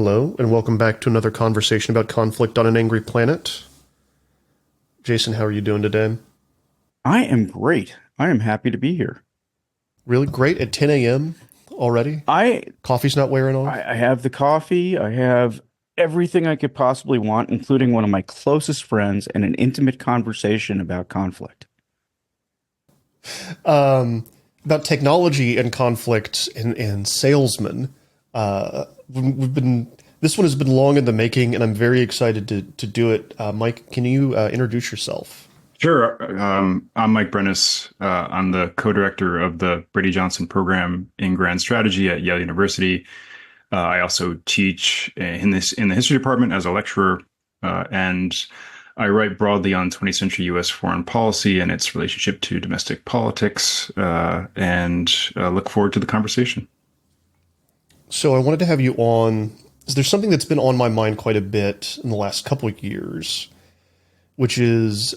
hello, and welcome back to another conversation about conflict on an angry planet. Jason, how are you doing today? I am great. I am happy to be here. Really great at 10 a.m. already? I Coffee's not wearing off? I have the coffee. I have everything I could possibly want, including one of my closest friends and an intimate conversation about conflict. About technology and conflict and salesmen. This one has been long in the making, and I'm very excited to do it. Mike, can you introduce yourself? Sure. I'm Mike Brenes. I'm the co-director of the Brady Johnson program in Grand Strategy at Yale University. I also teach in the history department as a lecturer, and I write broadly on 20th century U.S. foreign policy and its relationship to domestic politics, and look forward to the conversation. So I wanted to have you on. There's something that's been on my mind quite a bit in the last couple of years, which is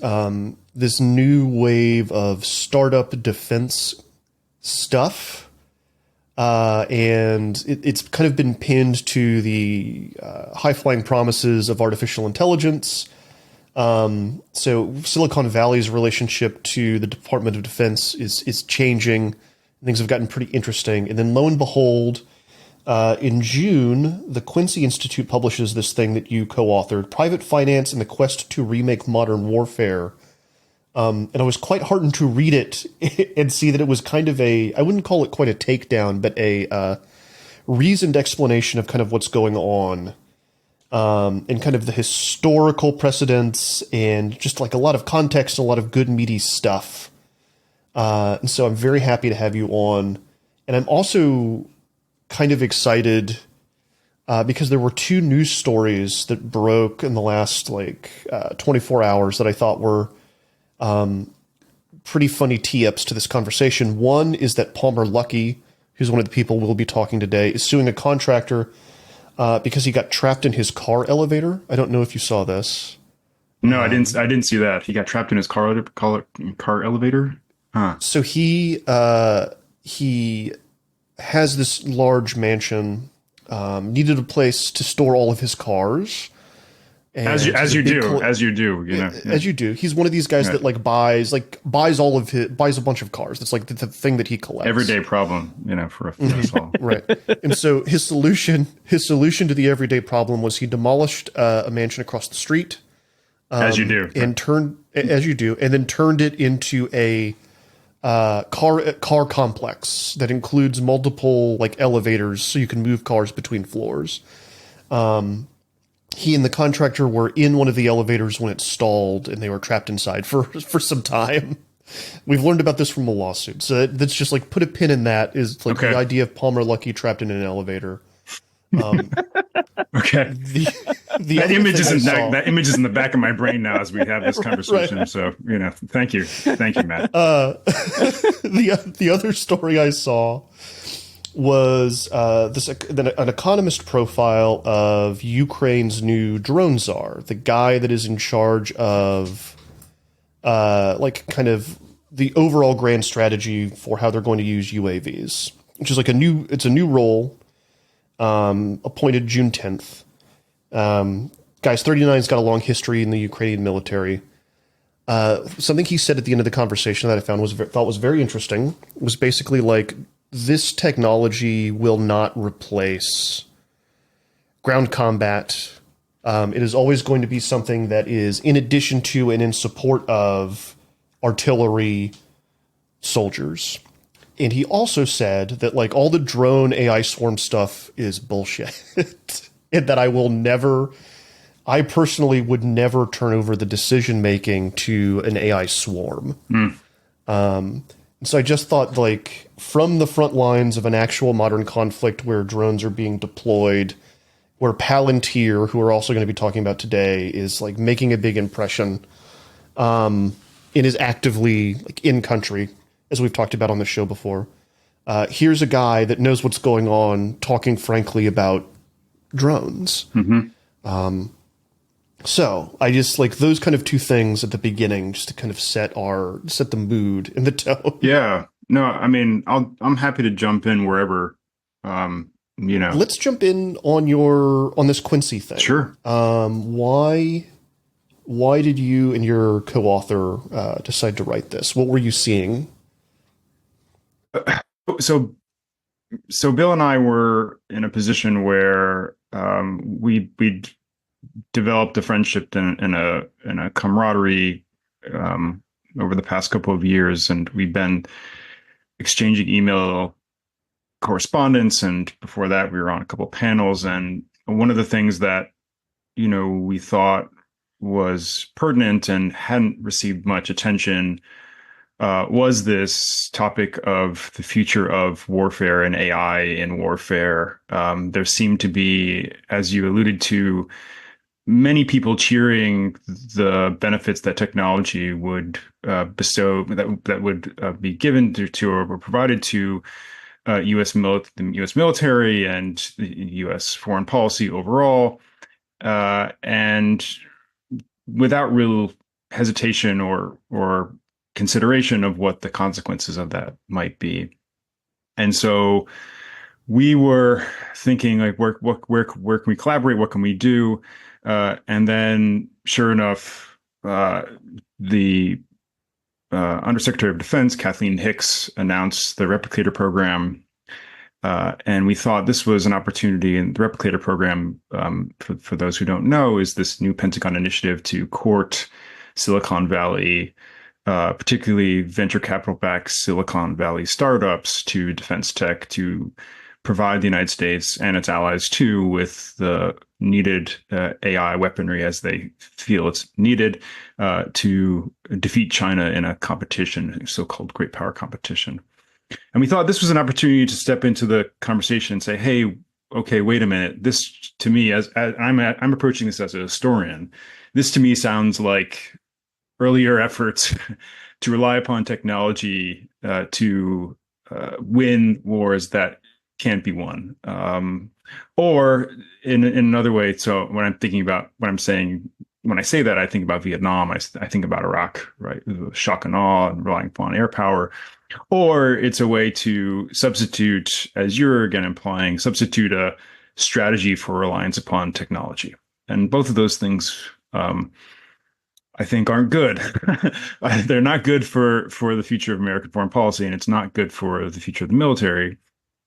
this new wave of startup defense stuff. And it's kind of been pinned to the high-flying promises of artificial intelligence. So Silicon Valley's relationship to the Department of Defense is changing. Things have gotten pretty interesting. And then lo and behold, in June, the Quincy Institute publishes this thing that you co-authored, Private Finance and the Quest to Remake Modern Warfare. And I was quite heartened to read it and see that it was kind of I wouldn't call it quite a takedown, but a reasoned explanation of kind of what's going on, and kind of the historical precedents and just like a lot of context, a lot of good meaty stuff. And so I'm very happy to have you on. And I'm also kind of excited because there were two news stories that broke in the last 24 hours that I thought were pretty funny tee-ups to this conversation. One is that Palmer Luckey, who's one of the people we'll be talking today, is suing a contractor because he got trapped in his car elevator. I don't know if you saw this. No, I didn't see that. He got trapped in his car elevator. Huh. So he has this large mansion, needed a place to store all of his cars. As you do. Yeah. As you do. He's one of these guys that buys a bunch of cars. That's like the thing that he collects. Everyday problem, for us all. Right. And so his solution to the everyday problem was he demolished a mansion across the street. As you do. And then turned it into a car complex that includes multiple elevators so you can move cars between floors. He and the contractor were in one of the elevators when it stalled, and they were trapped inside for some time. We've learned about this from a lawsuit, so that's just put a pin in that. Is okay. The idea of Palmer Luckey trapped in an elevator. Okay. That image is in the back of my brain now as we have this conversation. Right. So thank you, Matt. The other story I saw was an economist profile of Ukraine's new drone czar, the guy that is in charge of kind of the overall grand strategy for how they're going to use UAVs, which is it's a new role, appointed June 10th. Guy's 39's got a long history in the Ukrainian military. Something he said at the end of the conversation that I thought was very interesting was basically this technology will not replace ground combat. It is always going to be something that is in addition to and in support of artillery soldiers. And he also said that all the drone AI swarm stuff is bullshit and that I personally would never turn over the decision making to an AI swarm. So I just thought from the front lines of an actual modern conflict where drones are being deployed, where Palantir, who we're also going to be talking about today, is making a big impression, and is actively in country, as we've talked about on the show before. Here's a guy that knows what's going on, talking frankly about drones. Mm-hmm. So I just those kind of two things at the beginning, just to kind of set the mood and the tone. Yeah. No, I mean, I'm happy to jump in wherever Let's jump in on this Quincy thing. Sure. Why did you and your co-author decide to write this? What were you seeing? So Bill and I were in a position where we developed a friendship and a camaraderie over the past couple of years, and we've been exchanging email correspondence, and before that we were on a couple of panels. And one of the things that we thought was pertinent and hadn't received much attention was this topic of the future of warfare and AI in warfare. There seemed to be, as you alluded to, many people cheering the benefits that technology would bestow, that would be given to or provided to the U.S. military and the U.S. foreign policy overall, and without real hesitation or consideration of what the consequences of that might be. And so we were thinking, like, where can we collaborate? What can we do? And then, sure enough, the Undersecretary of Defense, Kathleen Hicks, announced the Replicator program. And we thought this was an opportunity. And the Replicator program, for those who don't know, is this new Pentagon initiative to court Silicon Valley, particularly venture capital-backed Silicon Valley startups, to defense tech, to provide the United States and its allies too with the needed AI weaponry, as they feel it's needed, to defeat China in a competition, so-called great power competition. And we thought this was an opportunity to step into the conversation and say, hey, okay, wait a minute. This, to me, as I'm approaching this as a historian, this to me sounds like earlier efforts to rely upon technology to win wars that can't be won. Or in another way, so when I'm thinking about what I'm saying, when I say that, I think about Vietnam, I think about Iraq, right? The shock and awe and relying upon air power. Or it's a way to substitute, as you're again implying, substitute a strategy for reliance upon technology. And both of those things, I think, aren't good. They're not good for the future of American foreign policy, and it's not good for the future of the military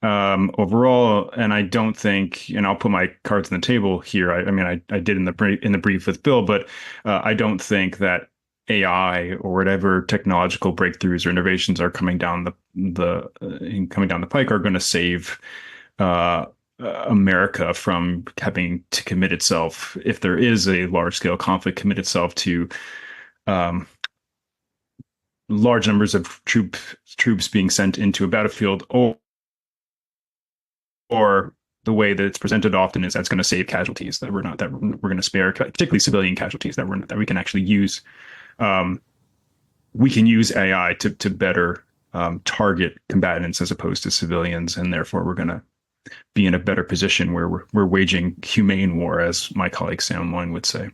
overall. And I don't think, and I'll put my cards on the table here. I did in the brief with Bill, but I don't think that AI or whatever technological breakthroughs or innovations are coming down the pike are going to save America from having to commit itself, if there is a large scale conflict, commit itself to large numbers of troops being sent into a battlefield, or the way that it's presented often is that's going to save casualties that we're going to spare, particularly civilian casualties that we can actually use. We can use AI to better target combatants as opposed to civilians, and therefore we're going to be in a better position where we're waging humane war, as my colleague Sam Loin would say.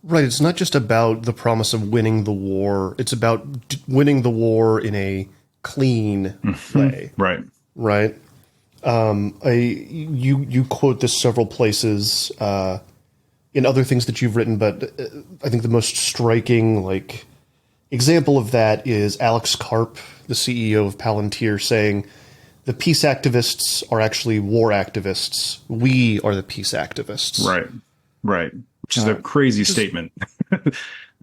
Right. It's not just about the promise of winning the war. It's about winning the war in a clean way. Right. Right. You quote this several places in other things that you've written, but I think the most striking example of that is Alex Karp, the CEO of Palantir, saying the peace activists are actually war activists. We are the peace activists. Right. Which is a crazy statement.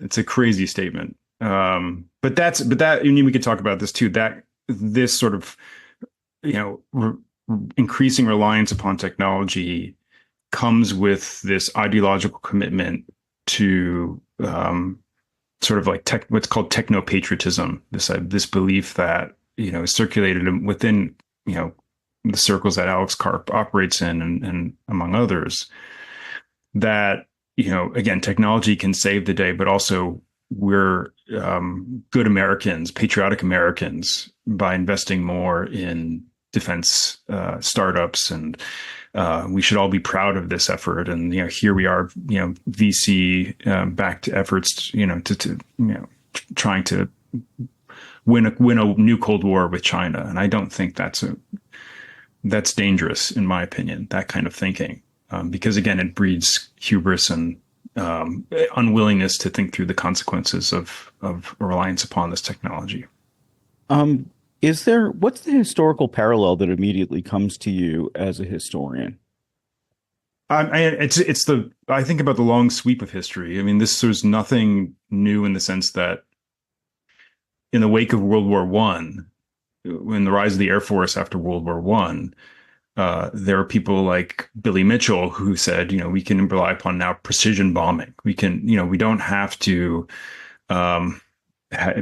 It's a crazy statement. But that, we could talk about this too, that this sort of, increasing reliance upon technology comes with this ideological commitment to sort of what's called techno-patriotism, this belief that is circulated within the circles that Alex Karp operates in, and among others, that again, technology can save the day, but also we're good Americans, patriotic Americans, by investing more in defense startups, and we should all be proud of this effort. And here we are, VC backed efforts, to trying to win a new Cold War with China. And I don't think that's that's dangerous, in my opinion, that kind of thinking, because again, it breeds hubris and unwillingness to think through the consequences of reliance upon this technology. Um, what's the historical parallel that immediately comes to you as a historian? I think about the long sweep of history. I mean, there's nothing new in the sense that in the wake of World War One, when the rise of the Air Force after World War One, there are people like Billy Mitchell who said, we can rely upon now precision bombing. We can, we don't have to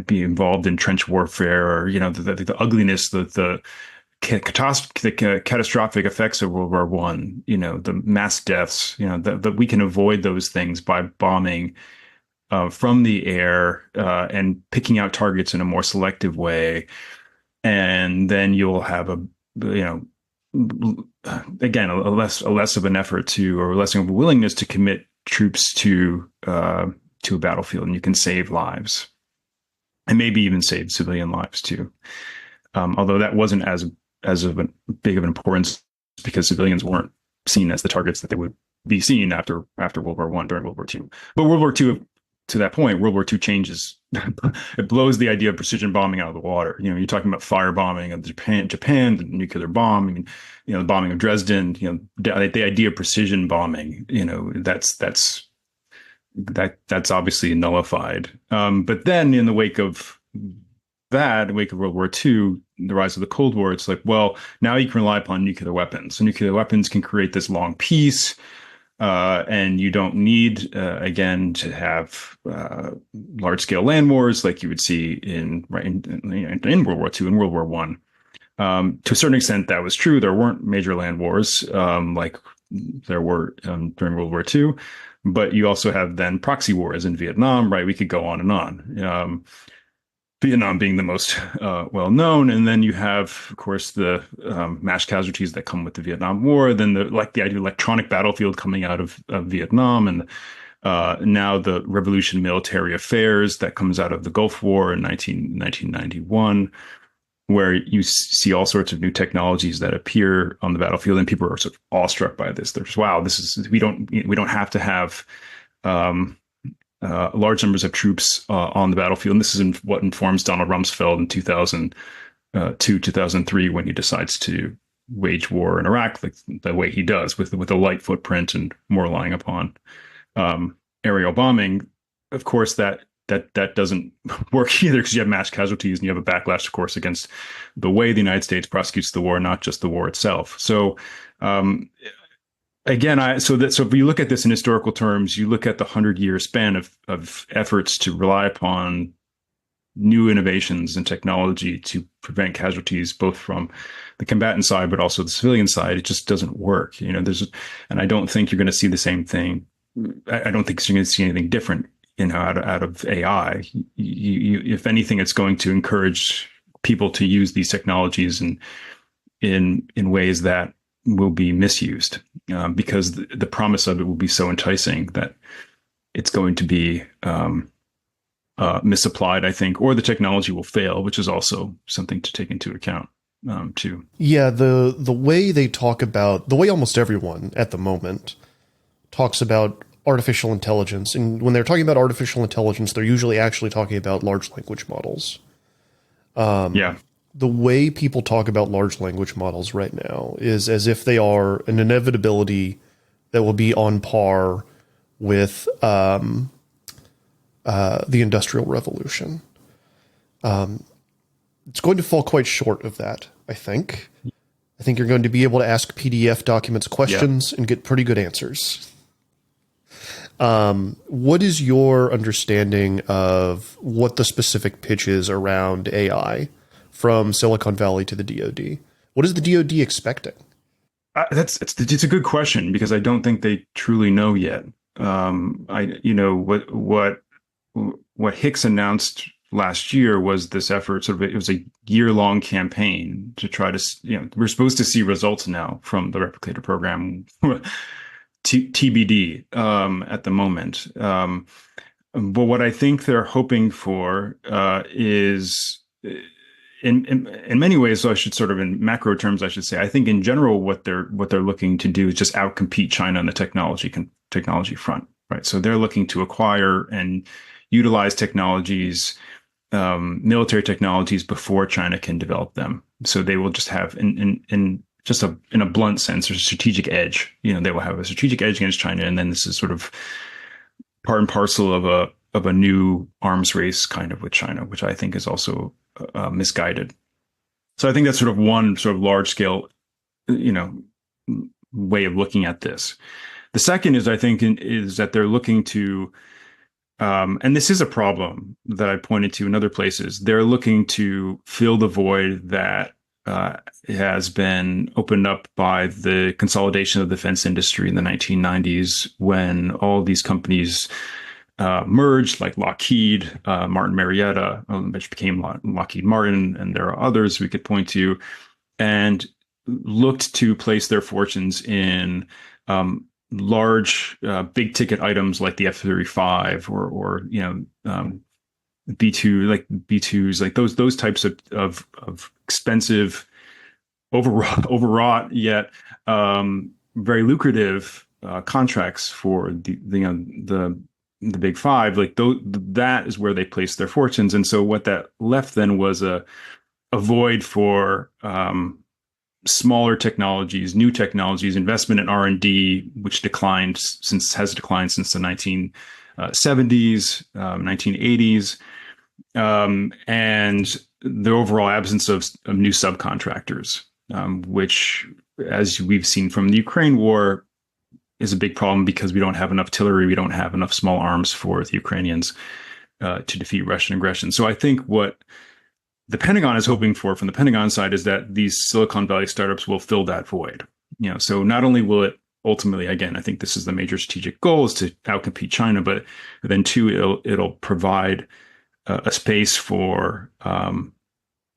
be involved in trench warfare or, the ugliness, the catastrophic effects of World War One, the mass deaths, that we can avoid those things by bombing from the air and picking out targets in a more selective way. And then you'll have again, a less of an effort to, or less of a willingness to commit troops to a battlefield, and you can save lives, and maybe even save civilian lives too. Although that wasn't as of a big of an importance because civilians weren't seen as the targets that they would be seen after World War One, during World War Two. But World War Two, to that point, World War II changes. It blows the idea of precision bombing out of the water. You're talking about fire-bombing of Japan, the nuclear bomb. I mean, the bombing of Dresden. The idea of precision bombing. That's obviously nullified. But then, in the wake of World War II, the rise of the Cold War, it's like, well, now you can rely upon nuclear weapons. So nuclear weapons can create this long peace. And you don't need, again, to have large-scale land wars like you would see in World War II and World War One. To a certain extent, that was true. There weren't major land wars like there were during World War II, but you also have then proxy wars in Vietnam, right? We could go on and on. Vietnam being the most well known, and then you have, of course, the mass casualties that come with the Vietnam War. Then the idea of electronic battlefield coming out of Vietnam, and now the revolution military affairs that comes out of the Gulf War in 1991, where you see all sorts of new technologies that appear on the battlefield, and people are sort of awestruck by this. They're just, wow, we don't have to have large numbers of troops on the battlefield. And this is what informs Donald Rumsfeld in 2002, 2003, when he decides to wage war in Iraq like the way he does, with a light footprint and more relying upon aerial bombing. Of course, that doesn't work either, because you have mass casualties and you have a backlash, of course, against the way the United States prosecutes the war, not just the war itself. So again, so if you look at this in historical terms, you look at the 100-year span of efforts to rely upon new innovations and technology to prevent casualties, both from the combatant side but also the civilian side. It just doesn't work. And I don't think you're going to see the same thing. I don't think you're going to see anything different, out of AI. If anything, it's going to encourage people to use these technologies in ways that will be misused, because the promise of it will be so enticing that it's going to be misapplied, I think, or the technology will fail, which is also something to take into account too. Yeah, the way they talk about, the way almost everyone at the moment talks about artificial intelligence, and when they're talking about artificial intelligence, they're usually actually talking about large language models. Yeah. The way people talk about large language models right now is as if they are an inevitability that will be on par with the Industrial Revolution. It's going to fall quite short of that, I think. I think you're going to be able to ask PDF documents questions and get pretty good answers. What is your understanding of what the specific pitch is around AI from Silicon Valley to the DoD? What is the DoD expecting? It's a good question, because I don't think they truly know yet. What Hicks announced last year was this effort. It was a year-long campaign to try to, we're supposed to see results now from the replicator program. TBD at the moment. But what I think they're hoping for is in many ways, so I should sort of in macro terms, I should say, I think in general, what they're looking to do is just outcompete China on the technology front, right? So they're looking to acquire and utilize technologies, military technologies before China can develop them. So they will just have in a blunt sense, there's a strategic edge. They will have a strategic edge against China, and then this is sort of part and parcel of a new arms race kind of with China, which I think is also misguided. So I think that's sort of one sort of large scale, way of looking at this. The second is, I think, is that they're looking to, and this is a problem that I pointed to in other places. They're looking to fill the void that has been opened up by the consolidation of the defense industry in the 1990s, when all these companies merged, like Lockheed, Martin Marietta, which became Lockheed Martin, and there are others we could point to, and looked to place their fortunes in large, big ticket items like the F-35 or B2, like B2s, like those types of expensive, overwrought yet very lucrative contracts for the big five. Like that is where they placed their fortunes, and so what that left then was a void for smaller technologies, new technologies, investment in R&D, which has declined since the 1970s, 1980s. And the overall absence of new subcontractors, which, as we've seen from the Ukraine war, is a big problem because we don't have enough artillery, we don't have enough small arms for the Ukrainians to defeat Russian aggression. So I think what the Pentagon is hoping for from the Pentagon side is that these Silicon Valley startups will fill that void. So not only will it ultimately, again, I think this is the major strategic goal, is to outcompete China, but then two, it'll provide a space for new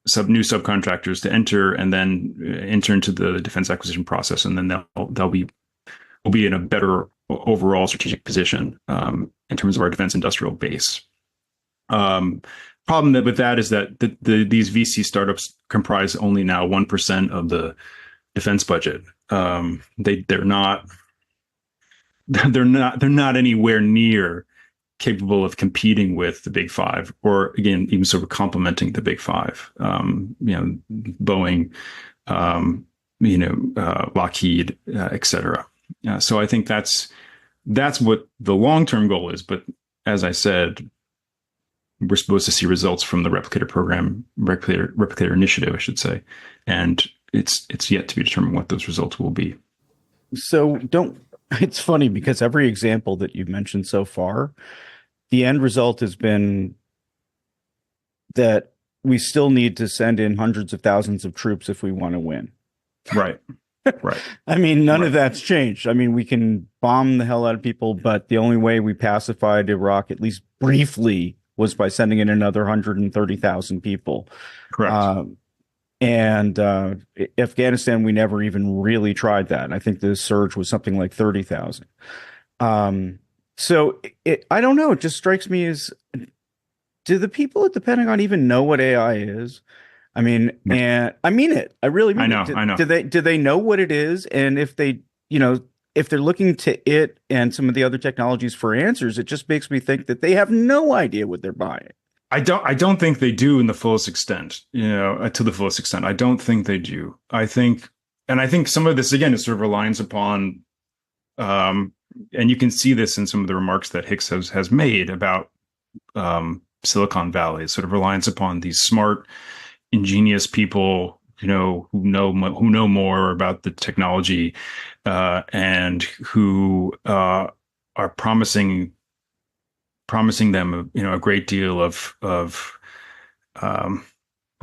subcontractors to enter and then enter into the defense acquisition process, and then we'll be in a better overall strategic position in terms of our defense industrial base. Problem with that is that these VC startups comprise only now 1% of the defense budget. They're not anywhere near capable of competing with the big five, or again, even sort of complementing the big five. Boeing, Lockheed, et cetera. So I think that's what the long-term goal is. But as I said, we're supposed to see results from the replicator initiative, I should say, and it's yet to be determined what those results will be. So it's funny because every example that you've mentioned so far, the end result has been that we still need to send in hundreds of thousands of troops if we want to win. Right. Right. I mean, none of that's changed. I mean, we can bomb the hell out of people, but the only way we pacified Iraq, at least briefly, was by sending in another 130,000 people. Correct. And Afghanistan, we never even really tried that. I think the surge was something like 30,000. So I don't know. It just strikes me as, do the people at the Pentagon even know what AI is? I mean, and I mean it. I really mean it. I know. Do they know what it is? And if they, if they're looking to it and some of the other technologies for answers, it just makes me think that they have no idea what they're buying. I don't think they do in the fullest extent, to the fullest extent. I don't think they do. I think some of this, again, is sort of reliance upon, and you can see this in some of the remarks that Hicks has made about Silicon Valley. It's sort of reliance upon these smart, ingenious people, who know more about the technology, and who are promising them, a great deal of what's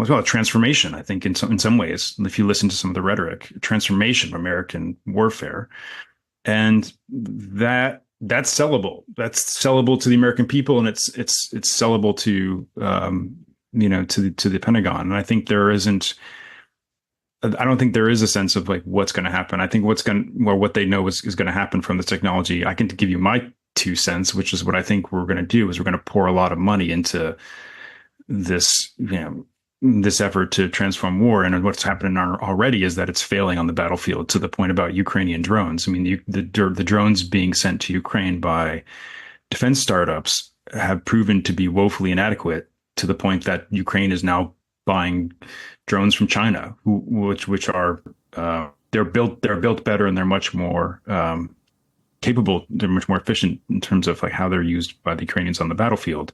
called transformation. I think in some ways, if you listen to some of the rhetoric, transformation of American warfare, and that's sellable. That's sellable to the American people, and it's sellable to to the Pentagon. And I think I don't think there is a sense of like what's going to happen. I think what they know is going to happen from the technology. I can give you my 2 cents, which is what I think we're going to do is we're going to pour a lot of money into this, this effort to transform war. And what's happening already is that it's failing on the battlefield, to the point about Ukrainian drones. I mean, the drones being sent to Ukraine by defense startups have proven to be woefully inadequate, to the point that Ukraine is now buying drones from China, which are they're built better, and they're much more capable. They're much more efficient in terms of like how they're used by the Ukrainians on the battlefield.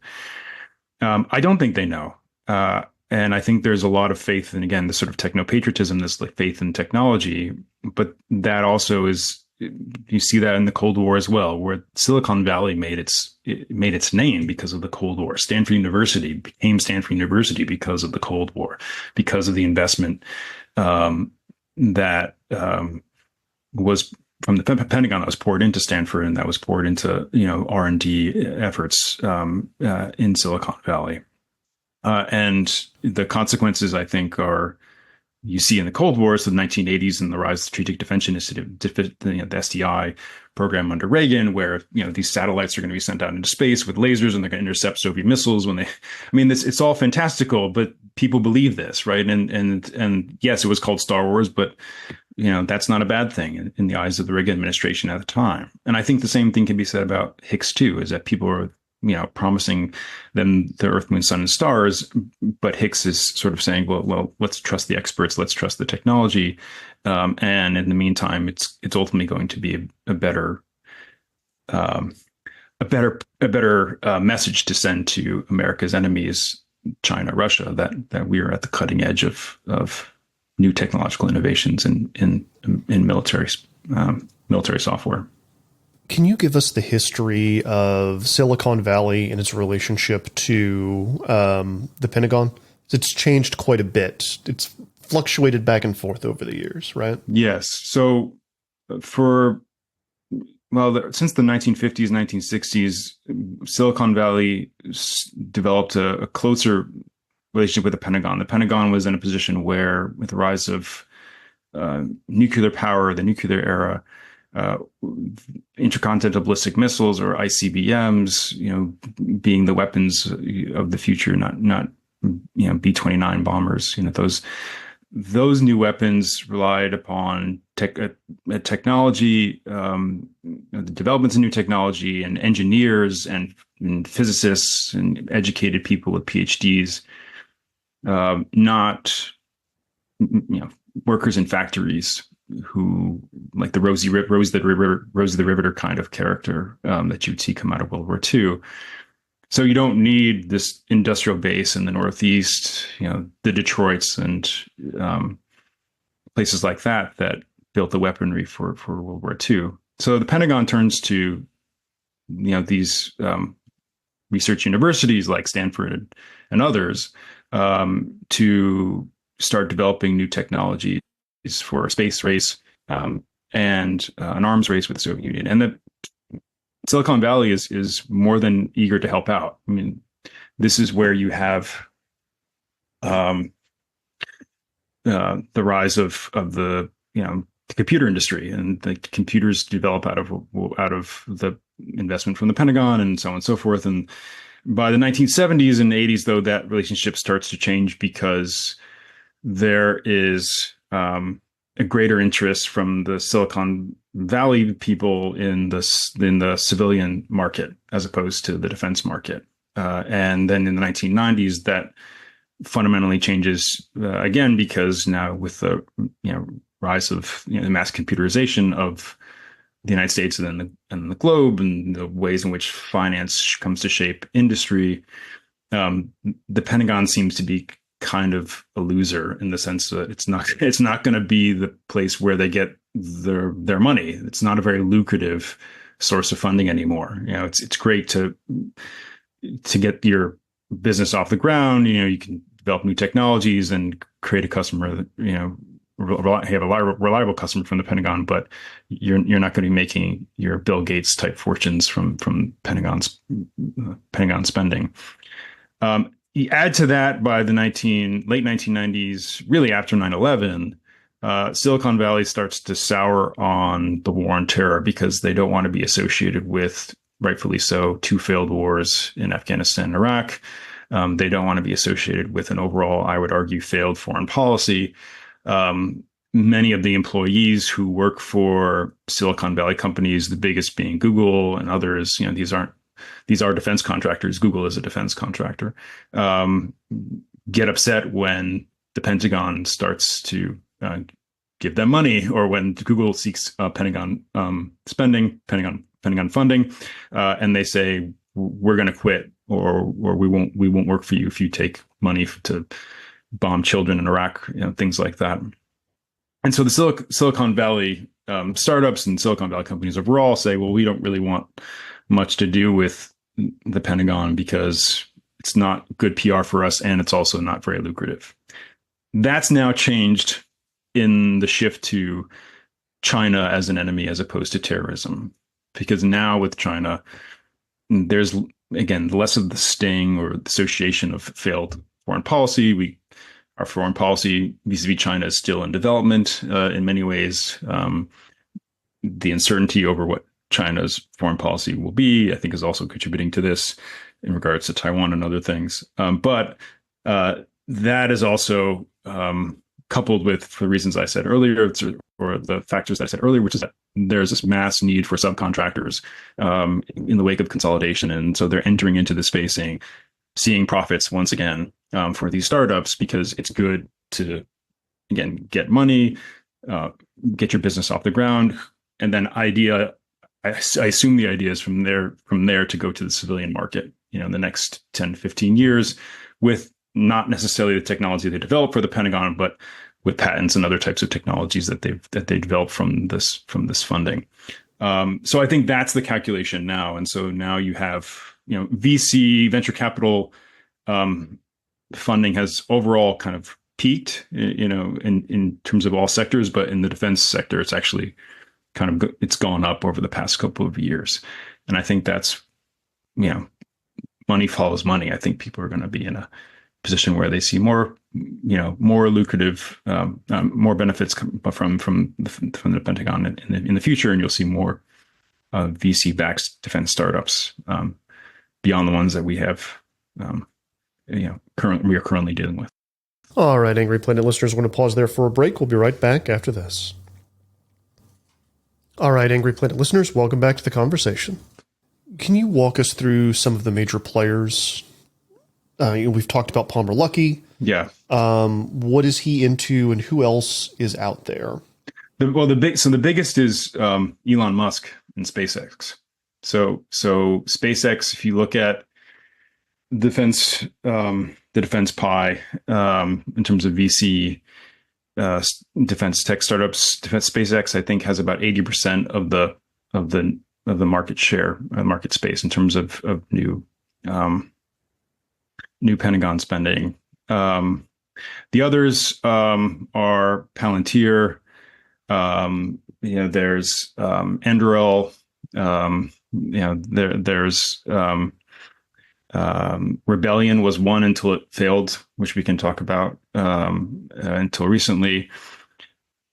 I don't think they know. And I think there's a lot of faith in, again, this sort of techno-patriotism, this like faith in technology. But that also is, you see that in the Cold War as well, where Silicon Valley made its name because of the Cold War. Stanford University became Stanford University because of the Cold War, because of the investment that was from the Pentagon that was poured into Stanford, and that was poured into R&D efforts in Silicon Valley. And the consequences, I think, are you see in the Cold War, so the 1980s and the rise of the Strategic Defense Initiative, the SDI program under Reagan, where these satellites are going to be sent out into space with lasers, and they're going to intercept Soviet missiles. It's all fantastical, but people believe this, right? And yes, it was called Star Wars, but that's not a bad thing in the eyes of the Reagan administration at the time. And I think the same thing can be said about Higgs too, is that people are promising them the Earth, Moon, Sun, and stars, but Higgs is sort of saying, well, let's trust the experts, let's trust the technology, and in the meantime, it's ultimately going to be a better message to send to America's enemies, China, Russia, that we are at the cutting edge of new technological innovations in military software. Can you give us the history of Silicon Valley and its relationship to the Pentagon? It's changed quite a bit. It's fluctuated back and forth over the years, right? Yes. So since the 1950s, 1960s, Silicon Valley developed a closer relationship with the Pentagon. The Pentagon was in a position where, with the rise of nuclear power, the nuclear era, intercontinental ballistic missiles, or ICBMs, being the weapons of the future, not B-29 bombers. Those new weapons relied upon technology, the developments of new technology, and engineers and physicists and educated people with PhDs, not workers in factories who, like the Rosie the Riveter kind of character that you'd see come out of World War II. So you don't need this industrial base in the Northeast, the Detroits and places like that built the weaponry for World War II. So the Pentagon turns to these research universities like Stanford and others to start developing new technologies for a space race and an arms race with the Soviet Union. And the Silicon Valley is more than eager to help out. I mean, this is where you have the rise of the the computer industry, and the computers develop out of the investment from the Pentagon and so on and so forth. And by the 1970s and 80s, though, that relationship starts to change because there is a greater interest from the Silicon Valley people in the civilian market as opposed to the defense market. And then in the 1990s, that fundamentally changes again, because now with the rise of the mass computerization of the United States and the globe, and the ways in which finance comes to shape industry, the Pentagon seems to be kind of a loser in the sense that it's not going to be the place where they get their money. It's not a very lucrative source of funding anymore. It's great to get your business off the ground. You can develop new technologies and create a customer that, have a reliable customer from the Pentagon, but you're not going to be making your Bill Gates type fortunes from Pentagon spending. You add to that, by the late 1990s, really after 9/11, Silicon Valley starts to sour on the war on terror because they don't want to be associated with, rightfully so, two failed wars in Afghanistan and Iraq. They don't want to be associated with an overall, I would argue, failed foreign policy. Many of the employees who work for Silicon Valley companies, the biggest being Google and others, these are defense contractors. Google is a defense contractor. Get upset when the Pentagon starts to give them money, or when Google seeks Pentagon Pentagon funding, and they say we're going to quit, or we won't work for you if you take money to bomb children in Iraq, things like that. And so the Silicon Valley startups and Silicon Valley companies overall say, well, we don't really want much to do with the Pentagon because it's not good PR for us, and it's also not very lucrative. That's now changed in the shift to China as an enemy as opposed to terrorism, because now with China, there's, again, less of the sting or the association of failed foreign policy. Our foreign policy vis-a-vis China is still in development in many ways. The uncertainty over what China's foreign policy will be, I think, is also contributing to this in regards to Taiwan and other things. But that is also coupled with, for the reasons I said earlier, or the factors that I said earlier, which is that there's this mass need for subcontractors in the wake of consolidation. And so they're entering into the space seeing profits once again for these startups, because it's good to, again, get money, get your business off the ground. And then I assume the idea is from there to go to the civilian market, in the next 10, 15 years, with not necessarily the technology they develop for the Pentagon, but with patents and other types of technologies that they develop from this funding. So I think that's the calculation now. And so now you have, VC, venture capital funding has overall kind of peaked, in terms of all sectors, but in the defense sector, it's actually it's gone up over the past couple of years. And I think that's, money follows money. I think people are going to be in a position where they see more, more lucrative, more benefits from the Pentagon in the future, and you'll see more VC-backed defense startups beyond the ones that we have, we are currently dealing with. All right, Angry Planet listeners, we're going to pause there for a break. We'll be right back after this. All right, Angry Planet listeners, welcome back to the conversation. Can you walk us through some of the major players? We've talked about Palmer Luckey. Yeah. What is he into, and who else is out there? The biggest is Elon Musk and SpaceX. So SpaceX, if you look at defense, the defense pie in terms of VC defense tech startups, SpaceX, I think, has about 80% of the market share, market space in terms of new Pentagon spending. The others are Palantir. There's Anduril. There's Rebellion was one until it failed, which we can talk about until recently.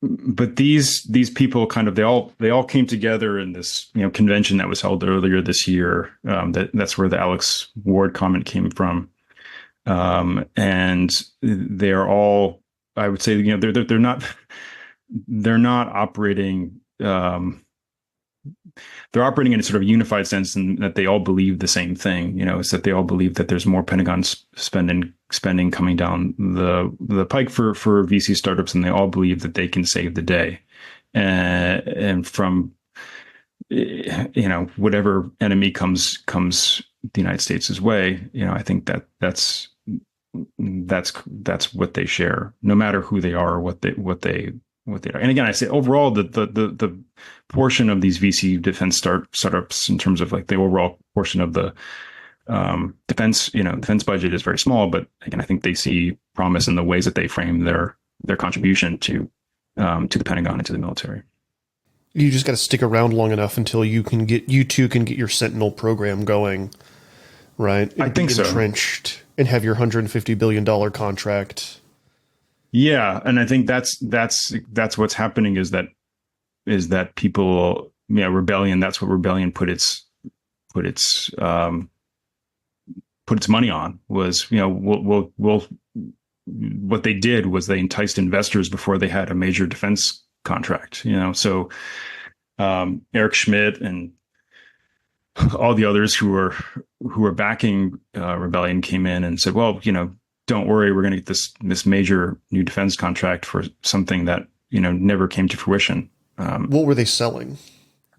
But these people they all came together in this convention that was held earlier this year. That's where the Alex Ward comment came from, and they're all, I would say, they're not operating. They're operating in a sort of unified sense, in that they all believe the same thing. Is that they all believe that there's more Pentagon spending coming down the pike for VC startups, and they all believe that they can save the day, and from whatever enemy comes the United States' way. I think that's what they share, no matter who they are or what they are. And again, I say overall, the portion of these VC defense startups in terms of the overall portion of the defense budget is very small. But again, I think they see promise in the ways that they frame their contribution to the Pentagon and to the military. You just got to stick around long enough until you two can get your Sentinel program going, right? I think so. Entrenched and have your $150 billion contract. Yeah, and I think that's what's happening is that people, Rebellion. That's what Rebellion put its put its money on was, we'll what they did was they enticed investors before they had a major defense contract. So Eric Schmidt and all the others who were backing rebellion came in and said, well, don't worry, we're going to get this major new defense contract for something that never came to fruition. What were they selling?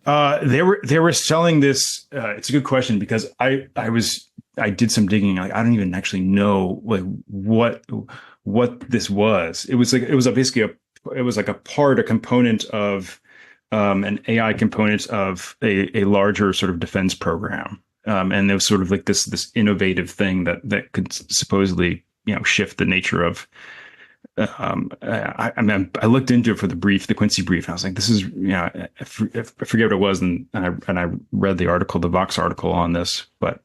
They were selling this. It's a good question because I did some digging. Like, I don't even actually know like what this was. It was like a component of an AI component of a larger sort of defense program. And there was sort of like this innovative thing that could supposedly shift the nature of. I looked into it for the Quincy brief, and I was like, this is, I forget what it was. And I read the article, the Vox article on this, but,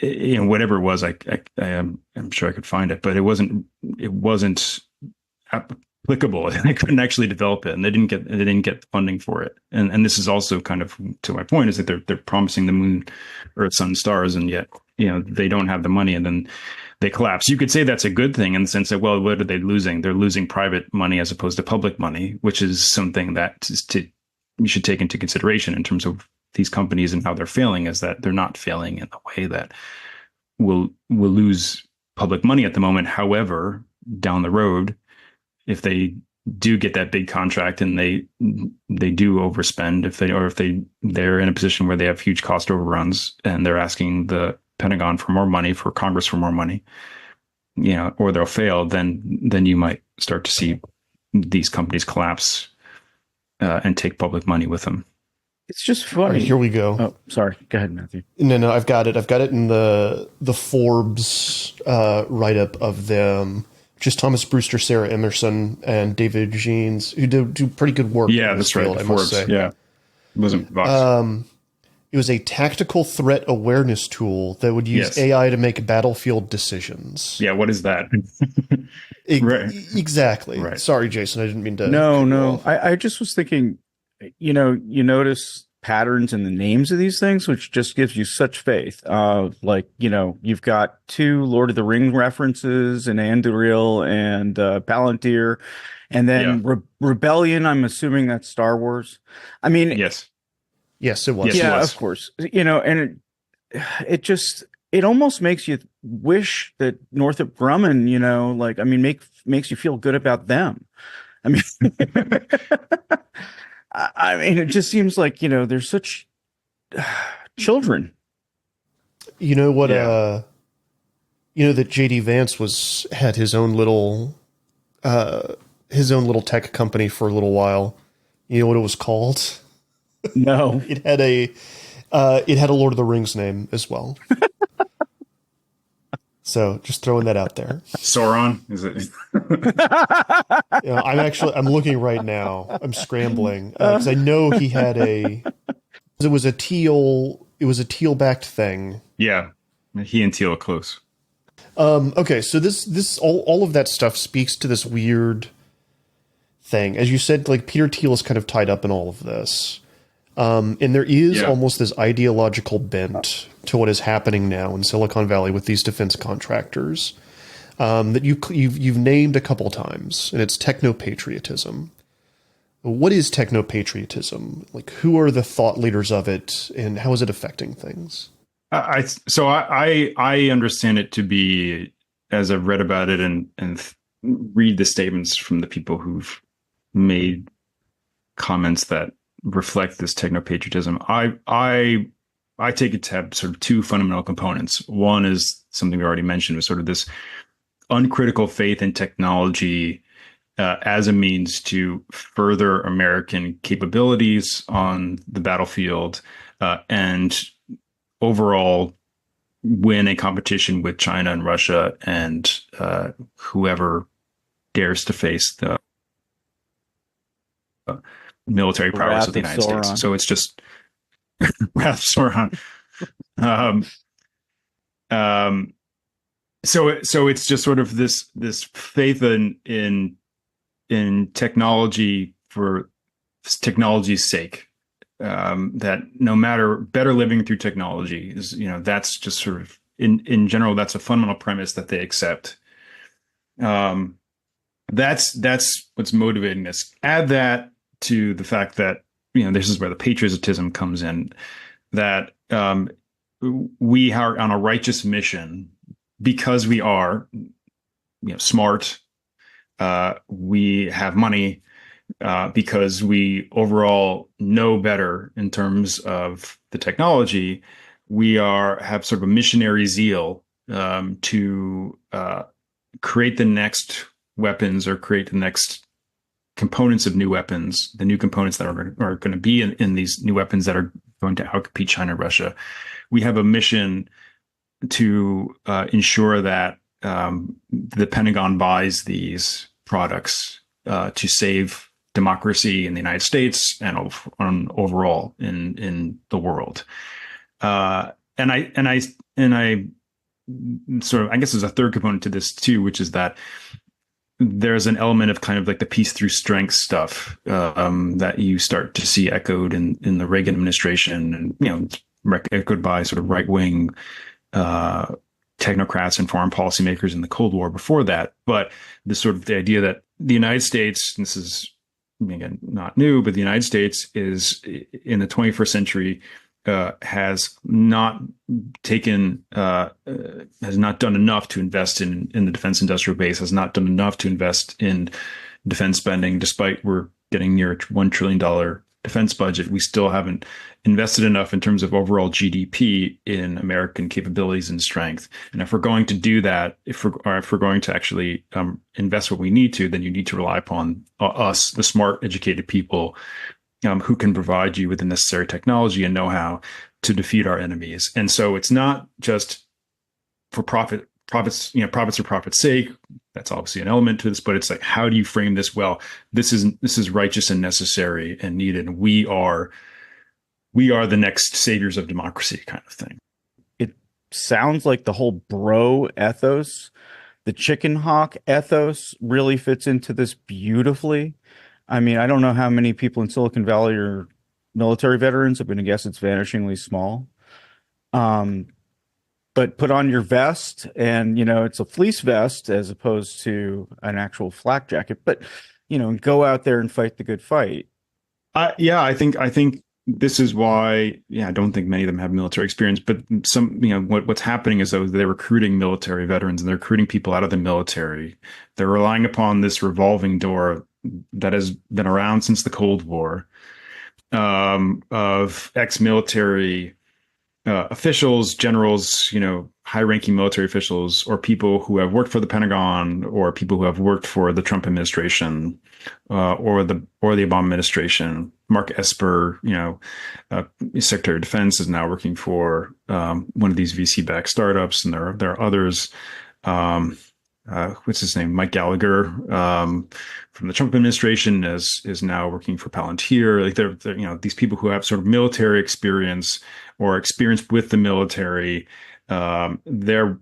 whatever it was, I'm sure I could find it, but it wasn't applicable. They couldn't actually develop it, and they didn't get funding for it. And this is also kind of to my point, is that they're promising the moon, earth, sun, stars, and yet, they don't have the money, and then they collapse. You could say that's a good thing in the sense that, well, what are they losing? They're losing private money as opposed to public money, which is something that you should take into consideration in terms of these companies and how they're failing, is that they're not failing in the way that will lose public money at the moment. However, down the road, if they do get that big contract and they do overspend, if they're in a position where they have huge cost overruns and they're asking the Pentagon for more money, for Congress for more money, or they'll fail, then you might start to see these companies collapse and take public money with them. It's just funny. All right, here we go. Oh, sorry. Go ahead, Matthew. No, I've got it. I've got it in the Forbes write-up of them, which is Thomas Brewster, Sarah Emerson, and David Jeans, who do pretty good work. Yeah, that's right. Field, Forbes. Yeah, it wasn't Vox. It was a tactical threat awareness tool that would use AI to make battlefield decisions. Yeah, what is that? Right. Exactly. Right. Sorry, Jason, I didn't mean to. No. I just was thinking, you notice patterns in the names of these things, which just gives you such faith. You've got 2 Lord of the Ring references in Anduril and Palantir, and then Rebellion. I'm assuming that's Star Wars. I mean, Yes, it was. Yeah, it was. of course. And it almost makes you wish that Northrop Grumman, makes you feel good about them. I mean, it just seems like, they're such children. You know what? That JD Vance had his own little tech company for a little while. You know what it was called? No. It had a Lord of the Rings name as well. So just throwing that out there. Sauron, is it? I'm looking right now. I'm scrambling because I know he had it was a teal backed thing. Yeah, he and Teal are close. Okay, so this all of that stuff speaks to this weird thing. As you said, like Peter Thiel is kind of tied up in all of this. And there is almost this ideological bent to what is happening now in Silicon Valley with these defense contractors that you've named a couple times, and it's techno-patriotism. What is techno-patriotism? Like, who are the thought leaders of it, and how is it affecting things? I understand it to be, as I've read about it and read the statements from the people who've made comments that reflect this techno-patriotism. I take it to have sort of 2 fundamental components. One is something we already mentioned, was sort of this uncritical faith in technology as a means to further American capabilities on the battlefield and overall win a competition with China and Russia and whoever dares to face the military powers of the United States. So it's just Wrath of Sauron. So it's just sort of this faith in technology for technology's sake, that no matter better living through technology is, that's just sort of in general, that's a fundamental premise that they accept. That's what's motivating this. Add that to the fact that, this is where the patriotism comes in, that we are on a righteous mission because we are, smart. We have money, because we overall know better in terms of the technology. We have sort of a missionary zeal to create the next weapons or create the next components of new weapons, the new components that are going to be in these new weapons that are going to outcompete China and Russia. We have a mission to ensure that the Pentagon buys these products to save democracy in the United States and overall in the world. And I sort of, I guess there's a third component to this too, which is that there's an element of kind of like the peace through strength stuff that you start to see echoed in the Reagan administration, and echoed by sort of right wing technocrats and foreign policymakers in the Cold War before that. But the idea that the United States, and this is again not new, but the United States is in the 21st century has not done enough to invest in the defense industrial base, has not done enough to invest in defense spending, despite we're getting near a $1 trillion defense budget. We still haven't invested enough in terms of overall GDP in American capabilities and strength. And if we're going to do that, if we're going to actually invest what we need to, then you need to rely upon us, the smart, educated people who can provide you with the necessary technology and know-how to defeat our enemies. And so it's not just for profits for profit's sake. That's obviously an element to this, but it's like, how do you frame this well? This is righteous and necessary and needed. We are the next saviors of democracy, kind of thing. It sounds like the whole bro ethos, the chicken hawk ethos, really fits into this beautifully. I mean, I don't know how many people in Silicon Valley are military veterans. I'm going to guess it's vanishingly small. But put on your vest, and it's a fleece vest as opposed to an actual flak jacket. But go out there and fight the good fight. I think this is why. I don't think many of them have military experience, but some. What's happening is though they're recruiting military veterans and they're recruiting people out of the military. They're relying upon this revolving door that has been around since the Cold War, of ex-military officials, generals, high-ranking military officials, or people who have worked for the Pentagon, or people who have worked for the Trump administration, or the Obama administration. Mark Esper, Secretary of Defense, is now working for one of these VC-backed startups, and there are others. What's his name? Mike Gallagher from the Trump administration is now working for Palantir. Like they're these people who have sort of military experience or experience with the military. They're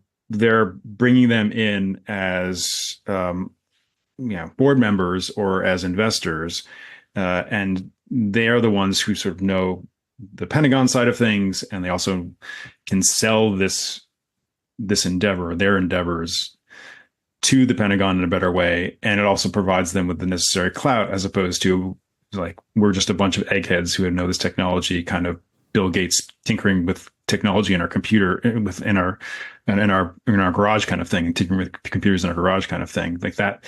bringing them in as board members or as investors, and they are the ones who sort of know the Pentagon side of things, and they also can sell this endeavor, their endeavors, to the Pentagon in a better way. And it also provides them with the necessary clout, as opposed to like, we're just a bunch of eggheads who know this technology, kind of Bill Gates tinkering with technology in our computer, in our garage kind of thing, and tinkering with computers in our garage kind of thing, like that.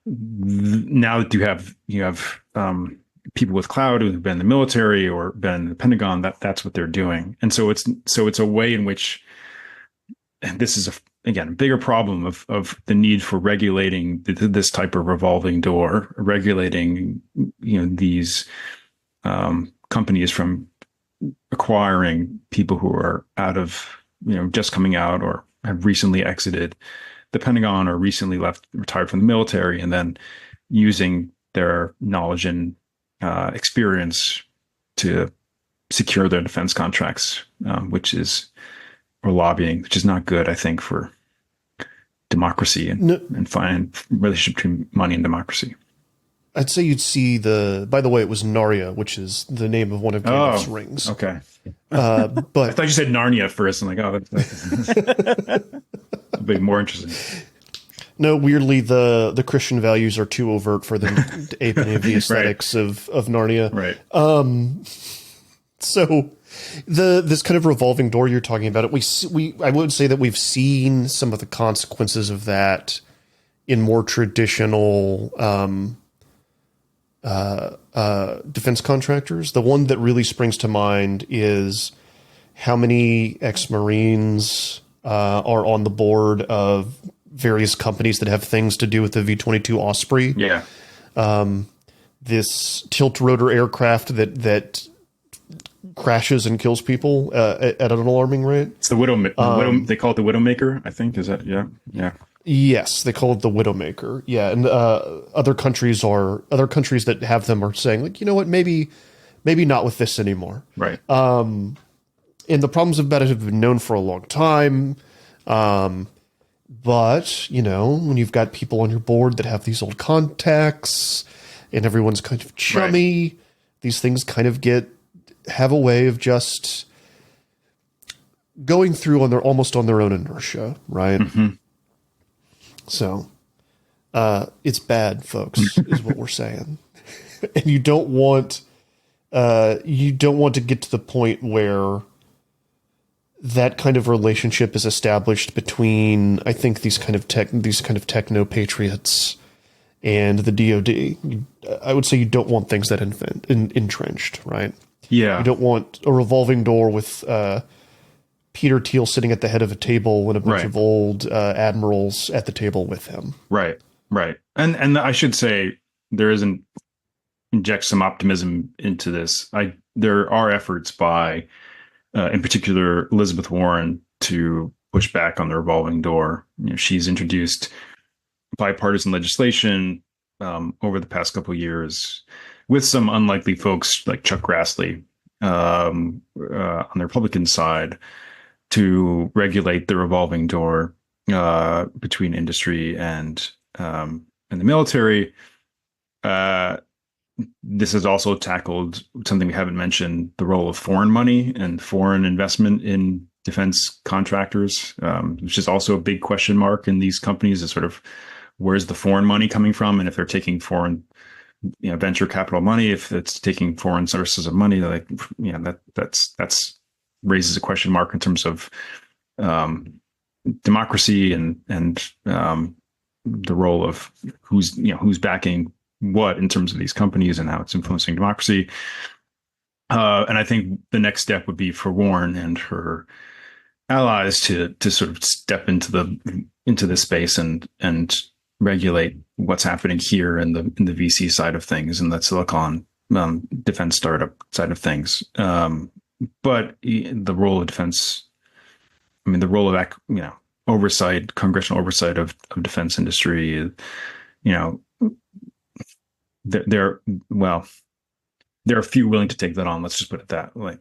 Now that you have people with clout who've been in the military or been in the Pentagon, that's what they're doing. And so it's a way in which, and this is again, a bigger problem of the need for regulating this type of revolving door, regulating, these companies from acquiring people who are out of, just coming out or have recently exited the Pentagon or recently retired from the military, and then using their knowledge and experience to secure their defense contracts, or lobbying, which is not good, I think, for democracy and find relationship between money and democracy. I'd say you'd see by the way, it was Narya, which is the name of one of Gandalf's rings. Okay. Uh, I but thought you said Narnia first. I'm like, oh, that'd be more interesting. no, weirdly, the Christian values are too overt for them to ape any of the aesthetics of Narnia. Right. So this kind of revolving door you're talking about, I would say that we've seen some of the consequences of that in more traditional defense contractors. The one that really springs to mind is how many ex-Marines are on the board of various companies that have things to do with the V-22 Osprey. Yeah. This tilt rotor aircraft that crashes and kills people at an alarming rate. It's the Widow. They call it the Widowmaker, I think. Is that? Yeah. Yeah. Yes, they call it the Widowmaker. Yeah, and other countries that have them are saying, like, you know what, maybe not with this anymore. Right. And the problems about it have been known for a long time. But, you know, when you've got people on your board that have these old contacts and everyone's kind of chummy, these things kind of have a way of just going through almost on their own inertia, right? Mm-hmm. So, it's bad, folks, is what we're saying. And you don't want to get to the point where that kind of relationship is established between, I think, these kind of techno patriots and the DoD. I would say you don't want things that entrenched, right? Yeah. You don't want a revolving door with Peter Thiel sitting at the head of a table and a bunch of old admirals at the table with him. Right. Right. And I should say inject some optimism into this. There are efforts by, in particular, Elizabeth Warren to push back on the revolving door. You know, she's introduced bipartisan legislation over the past couple of years with some unlikely folks like Chuck Grassley on the Republican side to regulate the revolving door between industry and the military. This has also tackled something we haven't mentioned, the role of foreign money and foreign investment in defense contractors, which is also a big question mark in these companies, is sort of where's the foreign money coming from? And if they're taking foreign, venture capital money, if it's taking foreign sources of money, like, that's raises a question mark in terms of democracy and the role of who's backing what in terms of these companies and how it's influencing democracy. And I think the next step would be for Warren and her allies to sort of step into this space and regulate what's happening here in the VC side of things and the Silicon defense startup side of things. But the role of defense, the role of oversight, congressional oversight of defense industry, there are few willing to take that on. Let's just put it that way.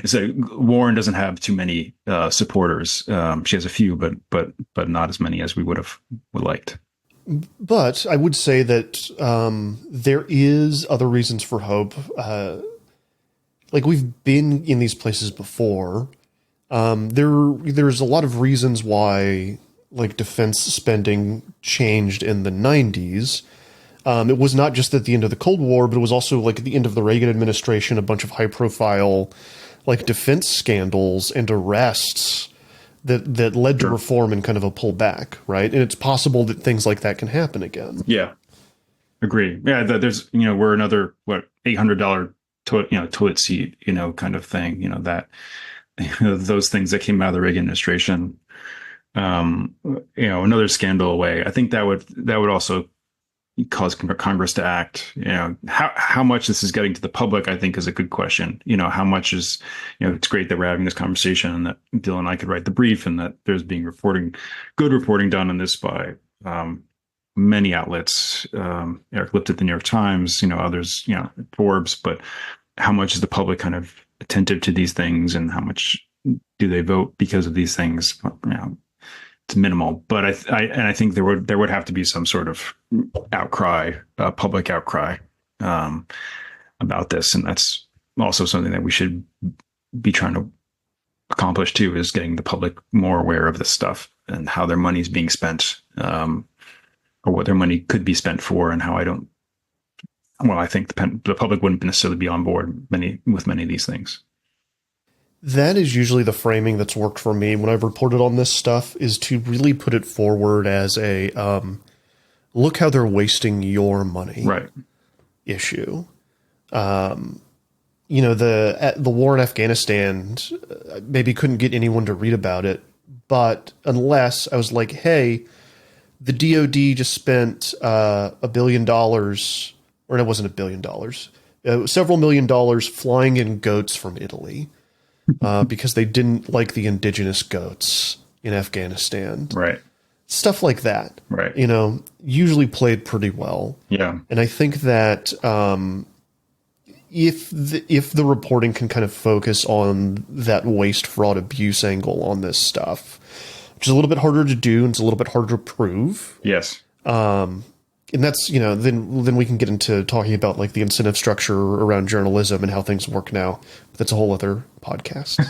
So Warren doesn't have too many supporters. She has a few, but not as many as we would liked. But I would say that there is other reasons for hope. Like, we've been in these places before. There's a lot of reasons why, like, defense spending changed in the 90s. It was not just at the end of the Cold War, but it was also like at the end of the Reagan administration, a bunch of high-profile, like, defense scandals and arrests that led to reform and kind of a pullback, right? And it's possible that things like that can happen again. Yeah, agree. Yeah, there's we're another $800 toilet seat kind of thing. That those things that came out of the Reagan administration. Another scandal away. I think that would also cause Congress to act. How much this is getting to the public, I think, is a good question. How much is, it's great that we're having this conversation and that Bill and I could write the brief and that there's being good reporting done on this by many outlets. Eric Lipton at the New York Times, others, Forbes, but how much is the public kind of attentive to these things and how much do they vote because of these things? it's minimal. But I think there would have to be some sort of outcry, public outcry, about this, and that's also something that we should be trying to accomplish too, is getting the public more aware of this stuff and how their money is being spent, or what their money could be spent for, and how I think the public wouldn't necessarily be on board with many of these things. That is usually the framing that's worked for me when I've reported on this stuff, is to really put it forward as a look how they're wasting your money issue. The war in Afghanistan, maybe couldn't get anyone to read about it, but unless I was like, hey, the DoD just spent $1 billion, or it wasn't $1 billion, several $1 million flying in goats from Italy. Because they didn't like the indigenous goats in Afghanistan. Right. Stuff like that. Right. Usually played pretty well. Yeah. And I think that if the reporting can kind of focus on that waste, fraud, abuse angle on this stuff, which is a little bit harder to do and it's a little bit harder to prove. Yes. And that's, then we can get into talking about like the incentive structure around journalism and how things work now. But that's a whole other podcast.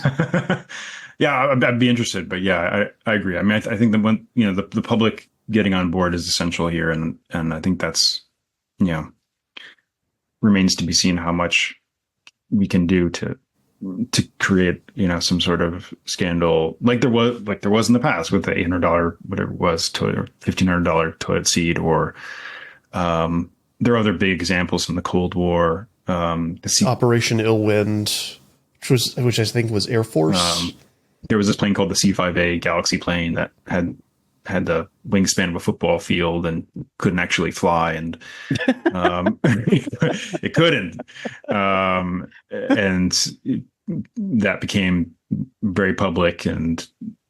Yeah, I'd be interested. But yeah, I agree. I mean, I think that when, the public getting on board is essential here. And I think that's, remains to be seen how much we can do to create, some sort of scandal like there was in the past with the $800, whatever it was, toilet, $1,500 toilet seat, or there are other big examples from the Cold War. Operation Illwind, which I think was Air Force. There was this plane called the C-5A Galaxy plane that had the wingspan of a football field and couldn't actually fly, and it couldn't. And that became very public and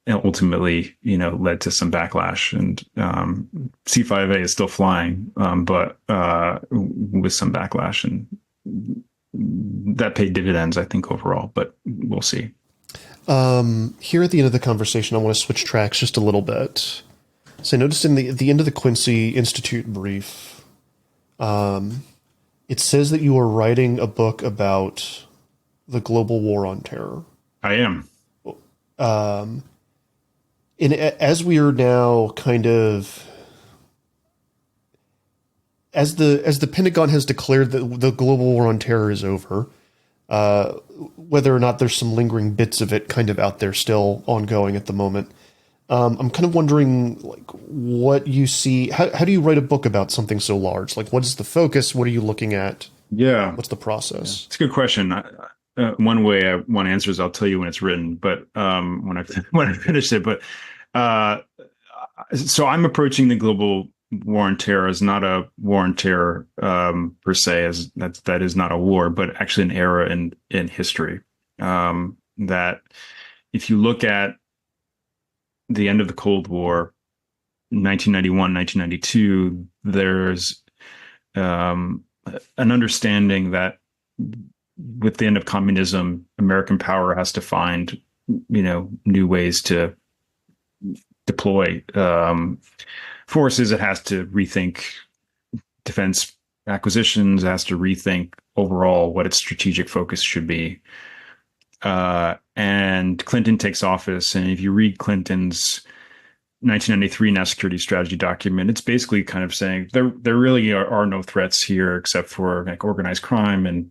ultimately, led to some backlash. And C-5A is still flying, but with some backlash, and that paid dividends, I think, overall. But we'll see. Here at the end of the conversation, I want to switch tracks just a little bit. So I noticed at the end of the Quincy Institute brief, it says that you are writing a book about the global war on terror. I am. And as we are now kind of, as the Pentagon has declared that the global war on terror is over, whether or not there's some lingering bits of it kind of out there still ongoing at the moment, I'm kind of wondering, like, what you see. How do you write a book about something so large? Like, what is the focus? What are you looking at? Yeah. What's the process? It's a good question. One way I want to answer is I'll tell you when it's written, but when I finish it. But so I'm approaching the global war on terror as not a war on terror per se, as that is not a war, but actually an era in history. That if you look at the end of the Cold War, 1991, 1992, there's an understanding that with the end of communism, American power has to find, new ways to deploy forces. It has to rethink defense acquisitions. It has to rethink overall what its strategic focus should be. And Clinton takes office, and if you read Clinton's 1993 national security strategy document, it's basically kind of saying there really are no threats here except for like organized crime and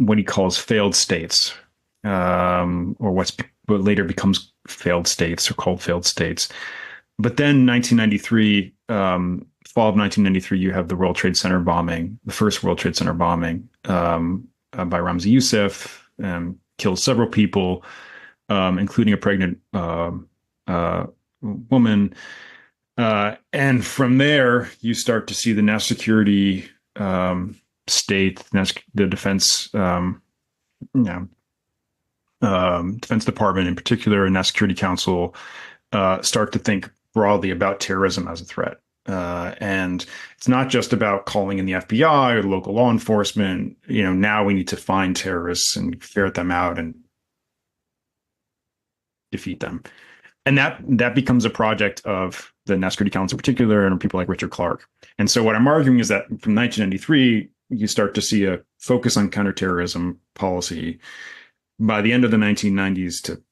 what he calls failed states, or what later becomes failed states or called failed states. But then 1993, fall of 1993, you have the World Trade Center bombing, the first World Trade Center bombing by Ramzi Youssef, killed several people, including a pregnant woman. And from there, you start to see the national security state, the defense, Defense Department in particular, and National Security Council start to think broadly about terrorism as a threat. And it's not just about calling in the FBI or local law enforcement. Now we need to find terrorists and ferret them out and defeat them. And that becomes a project of the National Security Council in particular, and people like Richard Clarke. And so what I'm arguing is that from 1993, you start to see a focus on counterterrorism policy. By the end of the 1990s, to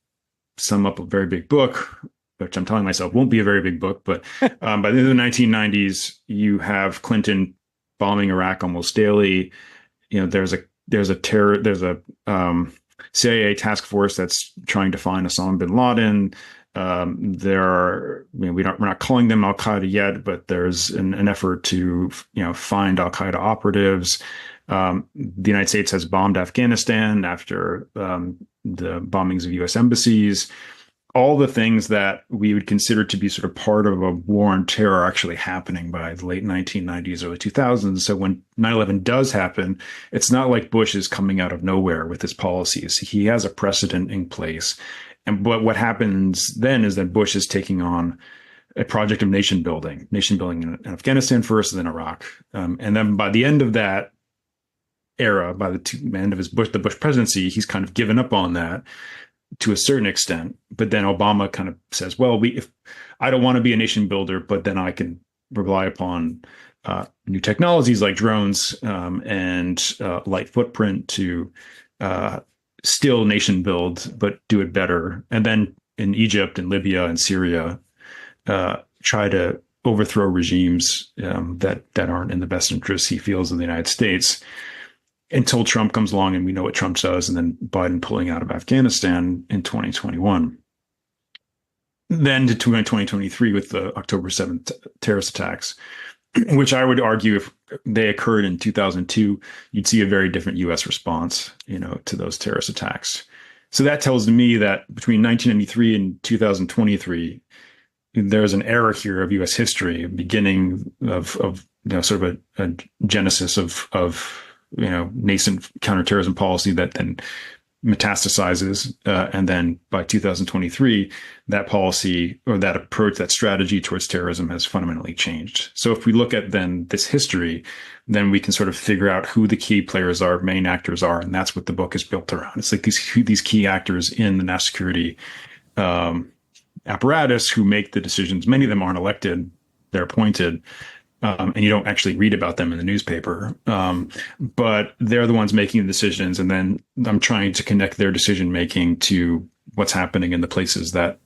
sum up a very big book, which I'm telling myself won't be a very big book, but by the end of the 1990s, you have Clinton bombing Iraq almost daily. There's a CIA task force that's trying to find Osama bin Laden. We're not calling them Al Qaeda yet, but there's an effort to find Al Qaeda operatives. The United States has bombed Afghanistan after the bombings of U.S. embassies. All the things that we would consider to be sort of part of a war on terror are actually happening by the late 1990s, early 2000s. So when 9/11 does happen, it's not like Bush is coming out of nowhere with his policies. He has a precedent in place. But what happens then is that Bush is taking on a project of nation building in Afghanistan first, and then Iraq. And then by the end of that era, by the end of the Bush presidency, he's kind of given up on that to a certain extent. But then Obama kind of says, well, if I don't want to be a nation builder, but then I can rely upon new technologies like drones and light footprint to still nation build, but do it better. And then in Egypt and Libya and Syria, try to overthrow regimes that aren't in the best interests, he feels, of the United States, until Trump comes along, and we know what Trump does, and then Biden pulling out of Afghanistan in 2021. Then to 2023 with the October 7th terrorist attacks, which I would argue if they occurred in 2002, you'd see a very different U.S. response, to those terrorist attacks. So that tells me that between 1993 and 2023, there's an era here of U.S. history, a beginning of sort of a genesis of nascent counterterrorism policy that then metastasizes. And then by 2023, that policy or that approach, that strategy towards terrorism has fundamentally changed. So if we look at then this history, then we can sort of figure out who the key players are, main actors are. And that's what the book is built around. It's like these key actors in the national security apparatus who make the decisions. Many of them aren't elected, they're appointed. And you don't actually read about them in the newspaper, but they're the ones making the decisions. And then I'm trying to connect their decision making to what's happening in the places that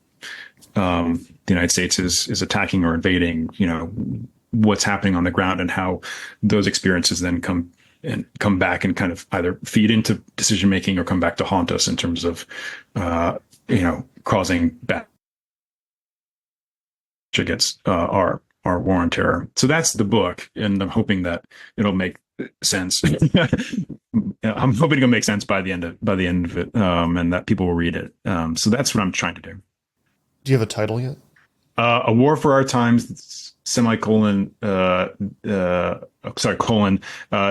the United States is attacking or invading. What's happening on the ground and how those experiences then come back and kind of either feed into decision making or come back to haunt us in terms of causing bad against our war on terror. So that's the book, and I'm hoping that it'll make sense. I'm hoping it'll make sense by the end of it, and that people will read it. So that's what I'm trying to do. Do you have a title yet? A War for Our Times, semicolon, the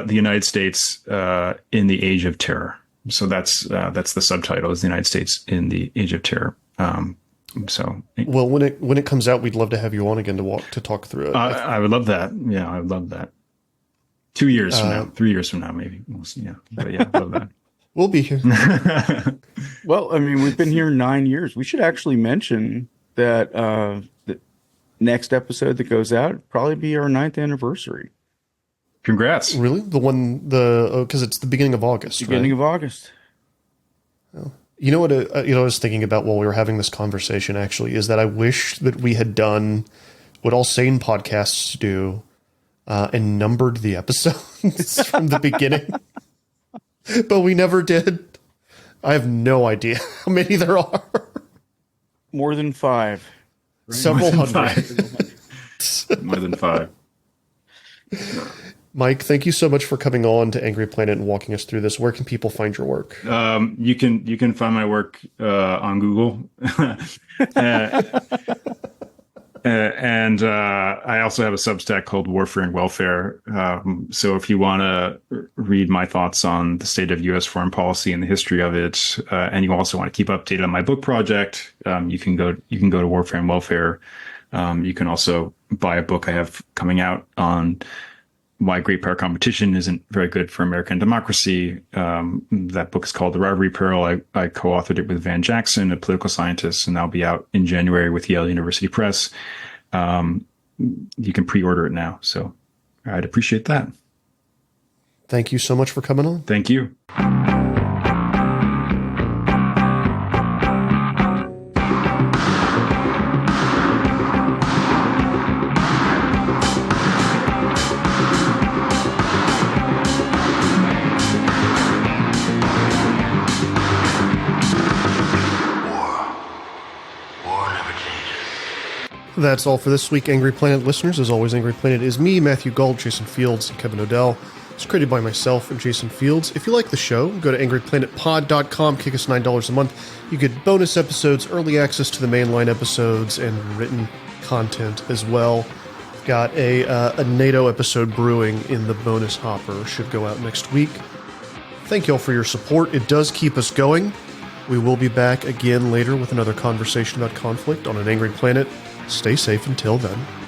United States in the Age of Terror. So that's the subtitle, is the United States in the Age of Terror. Well, when it comes out, we'd love to have you on again to talk through it. I would love that. Yeah, I would love that. 2 years from now, 3 years from now, maybe. We'll see. Yeah, but yeah, I love that. We'll be here. Well, I mean, we've been here 9 years. We should actually mention that the next episode that goes out will probably be our 9th anniversary. Congrats! Really, because it's the beginning of August. Beginning of August. Oh. You know what? I was thinking about while we were having this conversation. Actually, is that I wish that we had done what all sane podcasts do and numbered the episodes from the beginning, but we never did. I have no idea how many there are. More than 5. Right? Several hundred. More than 5. Mike, thank you so much for coming on to Angry Planet and walking us through this. Where can people find your work? You can find my work on Google, and I also have a Substack called Warfare and Welfare. So if you want to read my thoughts on the state of U.S. foreign policy and the history of it, and you also want to keep updated on my book project, you can go to Warfare and Welfare. You can also buy a book I have coming out on why Great Power Competition isn't very good for American democracy. That book is called The Rivalry Peril. I co-authored it with Van Jackson, a political scientist, and that'll be out in January with Yale University Press. You can pre-order it now. So I'd appreciate that. Thank you so much for coming on. Thank you. That's all for this week, Angry Planet listeners. As always, Angry Planet is me, Matthew Gold, Jason Fields, and Kevin Odell. It's created by myself and Jason Fields. If you like the show, go to angryplanetpod.com, kick us $9 a month. You get bonus episodes, early access to the mainline episodes, and written content as well. Got a NATO episode brewing in the bonus hopper. Should go out next week. Thank you all for your support. It does keep us going. We will be back again later with another conversation about conflict on an Angry Planet. Stay safe until then.